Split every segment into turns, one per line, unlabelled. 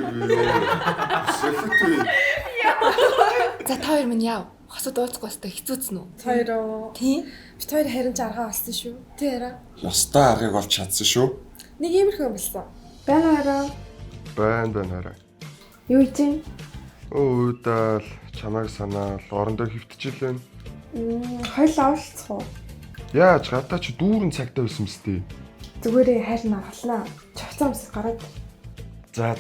Сэфэтэй.
За та хоёр минь яав. Хосод уулзах бастай хэцүүцэн үү?
Хоёроо.
Тийм.
Бид хоёр харин ч аргаа олсон шүү. Тэ яраа.
Ёстой аргыг олж чадсан шүү.
Нэг иймэрхүү болсон. Байна хараа.
Байна хараа.
Юу ичэн?
Өөдөл чамайг санаал орон дээр хөвтчихлээ.
Хоёлаа уулзах уу?
Яаж гадаа чи дүүрэн цагтаа байсан мэт.
Зүгээрээ хайрна авахлаа. Чавцаа өмсөж гараад.
За.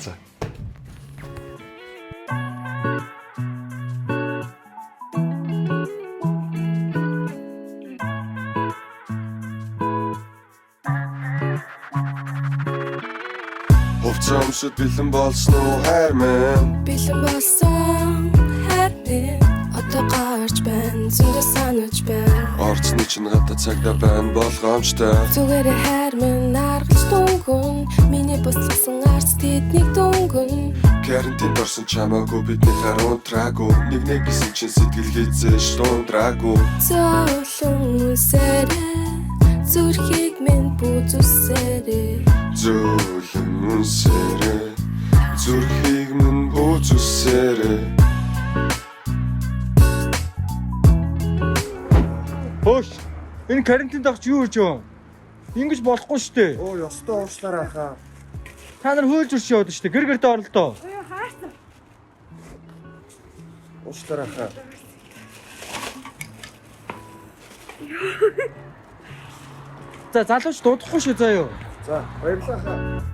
Хувцас өмсөд бэлэн болсон уу хайр минь?
Бэлэн болсон хайр минь одоо гарч байна зөндөө санаж байна.
Орцны чинь гадаа цагтаа байна болгоомжтой.
Зүгээрээ хайр минь наргалж дүнгүн миний бослосон арц тэднийг дүнгүн.
Карантинд орсон чамаагүй бидний харуу траагүй. Нэг гэсэн чинь сэтгэл хийцээш дундраагүй.
Зөөлөн үсэрээ зүрхийг минь бүзүсэрээ.
Зөөлөн үсэрээ зүрхийг минь бүзүсэрээ.
Хөөш. Энэ карантинд авч юу хийж вэ? Ингиж болохгүй шүү дээ.
Оо, ёстой уучлаарай хаа.
Та нар хөөлж урш яваад шүү дээ. Гэр гэртээ оролдоо.
Уучлаарай хаа.
За залууч дуудахгүй шүү заа юу.
За, баярлалаа хаа.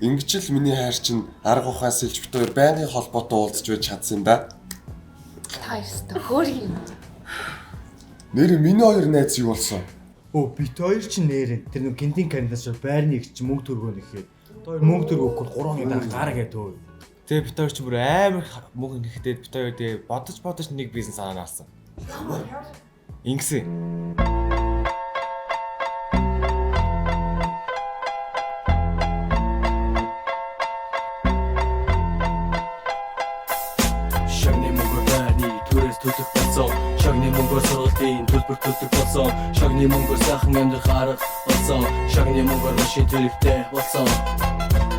Ингэж л миний хайр чинь арга ухаас илж бит хоёр байнгын холбоотой уулзч байж чадсан юм да.
Та ёстой хөөргий юм.
Нэр миний хоёр найз юу болсон?
Оо бит хоёр чинь нэрэн. Тэр нэг гинтийн кандидатч байрны их чинь мөнгө төргөө нэхээ. Тэр мөнгө төргөө өгөхгүй 3 удаа гараа төө. Тэгээ бит хоёр чинь бүр амар мөнгө нэхтэй бит хоёр тэгээ бодож нэг бизнес анаасан. Ингэсэн.
Төлөх болсон шагны мөнгөөр сургалтын төлбөр төлдөг болсон шагны мөнгөөр сайхан амьдрах арга болсон шагны мөнгөөр машин төлөвтэй болсон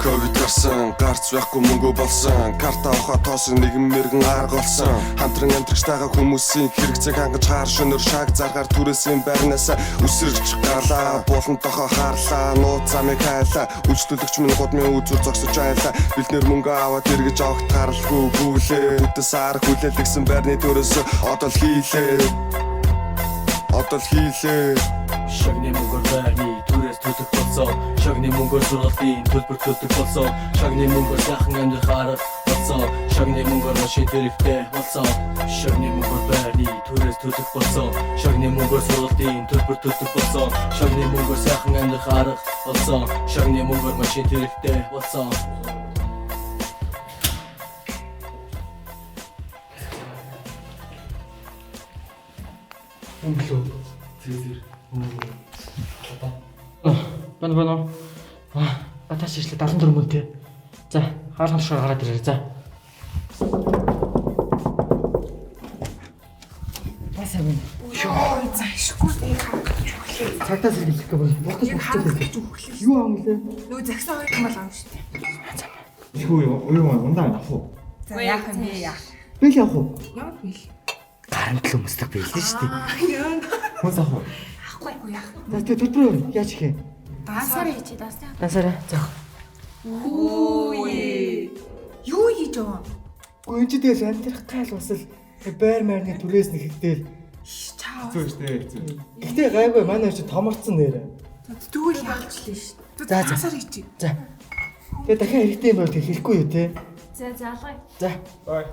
Ковид гарсан, гарц байхгүй мөнгө болсон. Карта авахаа тоосон нэгэн мэргэн арга болсон. Хамтран амьдрагчтайгаа хүмүүсийн хэрэгцээг хангаж хаар шөнөөр шаг заргаар түрээсийн байрнаас үсэрч гарлаа. Булан тохоо хаарлаа, нууц замыг хайлаа. Үйлчлүүлэгч минь гудмын үзүр зогсож айлаа. Бэлтнэр мөнгө аваад эргэж авахт гаралгүй гүйлээ. Үдэс арга хүлээлгсэн байрны төрөөс одоо л хийлээ.
Шагны мөнгөөр байрны түрээс төлөх болсон шагны мөнгөөр сургалтын төлбөр төлдөг болсон шагны мөнгөөр сайхан амьдрах арга болсон шагны мөнгөөр машин төлөвтэй болсон шагны мөнгөөр байрны түрээс төлөх болсон шагны мөнгөөр сургалтын төлбөр төлдөг болсон шагны мөнгөөр сайхан амьдрах арга болсон шагны мөнгөөр машин төлөвтэй болсон
Бана. Баташ ишлээ 74 мөн тий. За, хаалхан тушаар гараад ирээ. За. Басаа минь.
Ой, заашгүй дээ хангаж өглөө.
Цагтаа зэрэглэх гээ байна. Ботос
Хангаж өглөө.
юу аав лээ?
Нөө загсан хоёр юм аа шүү дээ.
Юу ундаа авах уу?
За яах юм бэ яах.
Би л явах уу?
Ямар бил.
Гарамтлан өмсдөг байлээ шүү дээ.
Яа.
Хөөс авах уу?
Ахгүй яах.
За төлбөр яаж их юм?
Дасаар хийж дасаа.
Дасаараа. За.
Үй. Юу хийж байгаа?
Гүнжидэл амьдрах гал бас л байр маарны түрээс нэхэгдээл.
Чаа.
Зөө штэ.
Гэхдээ гайгүй манай чи томорцсон нэрэ.
Тэгвэл яалчлаа шүү.
За.
Дасаар хийж.
За. Тэгээ дахин хэрэгтэй юм бол тэг хэлэхгүй юу те.
За залгая.
За.
Бай.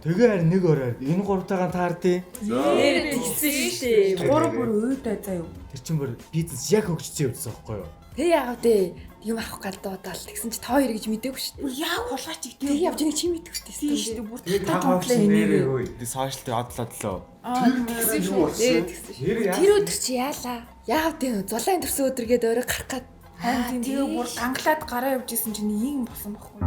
Тэгээ харин нэг ороор энэ гуравтайгаа таардیں۔
Нэр тэгсэн шүү дээ. 3 бүр өөдөө заа юу.
Тэр чинь бүр бизнес яг хөгжсөн юм гэсэн байхгүй юу?
Тэг яав дээ. Юм авах гадуудаал тэгсэн чи та хоёр гэж мэдээгүй шүү дээ.
Яг хулгайч их
Тэг явж нэг чи мэдэх
тийм шүү
шүү
дээ. Бүр
Та
татаа
хавч
тоглоо
нэрээ
энийг.
үй. Сошиалд одлоо.
Тэгсэн шүү. Тэгсэн шүү.
Тэр өдөр чи яалаа. Яав дээ. Зулаан төрсөн өдргээд өөрөө гарах гээд.
Тэгээ бүр ганглаад гараа явж исэн чинь ийм болсон байхгүй.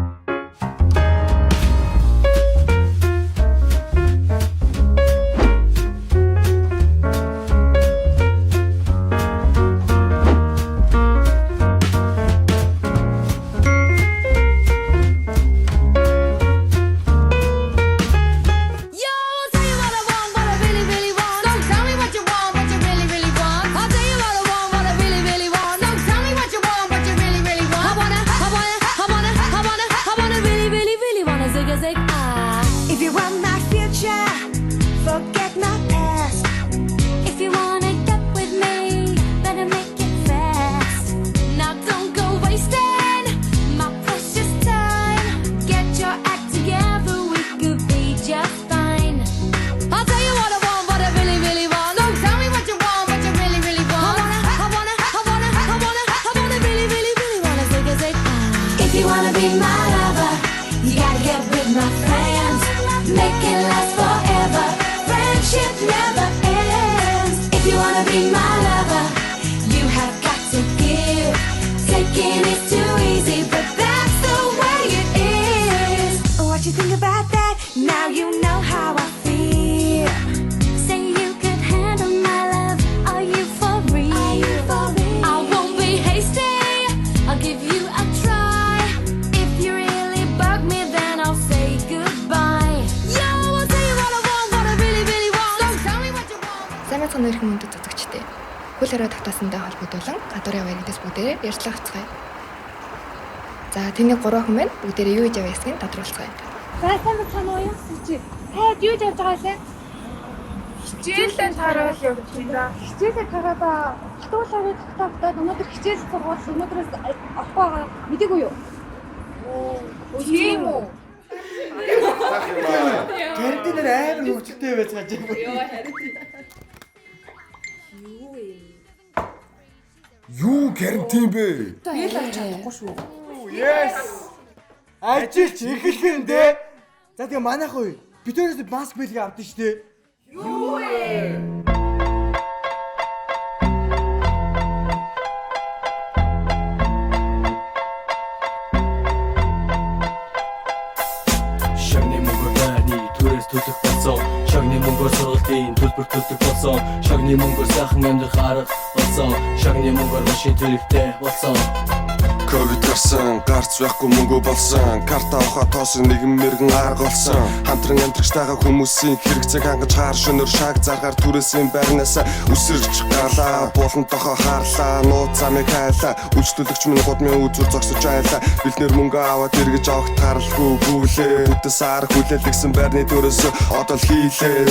be my lover. You have got to give. Taking is too easy, but that's the way it is. What you think about that? Now you know how I feel. Say you could handle my love. Are you for real? Are you for real? I won't be hasty. I'll give you a try. If you really bug me, then I'll say goodbye. Yo, I'll tell you what I want, what I really, really want. So tell me what you want.
Сайн мэцхан нэрхэн мөндөд цацагчтэй. Хөл хорой тогтоосонтой холбогдуулан гадуурын баяргаас бүгдээрээ ярьцлахцгаая. За тэний 3 хүн байна. Бүгдээрээ юу хийж яваа гэсэн тодруулцгаая.
За сайн байна уу? Чи хайд юу хийж байгаа лээ? Хичээлээ тараал явж байна. Хичээлээ тараада хатуулаад тогтоод өнөөдөр хичээл сургууль өнөөдрөөс авах байгаа мэдээгүй юу? Тийм үү?
Карантинээр амар хөвчтэй байж байгаа юм.
Юу карантин бэ?
Тэл авч чадахгүй шүү.
Yes. Ажиж эхлэх нь дээ. За тэгээ манайх уу бид өөрөөсөө маск бэлгээ авдсан шүү дээ. Юу вэ?
Шагны мөнгөөр байрны түрээс төлөх болсон. Шагны мөнгөөр сургалтын төлбөр төлөх болсон. Шагны мөнгөөр сайхан амьдрах арга болсон. Шагны мөнгөөр машин төлөвтэй болсон.
Ковид гарсан, гарц байхгүй мөнгө болсон. Карта авахаа тоосон нэгэн мэргэн арга болсон. Хамтран амьдрагчтайгаа хүмүүсийн хэрэгцээг хангаж хаар шөнөөр шаг заргаар түрээсийн байрнаас үсэрч гарлаа. Булан тохоо хаарлаа, нууц замыг хайлаа. Үйлчлүүлэгч минь гудмын үзүр зогсож байлаа. Бэлнэр мөнгө аваад эргэж авахт харалгүй гүйлээ. Бүтэс арга хүлээлгсэн байрны төрөөс одоо л хийлээ.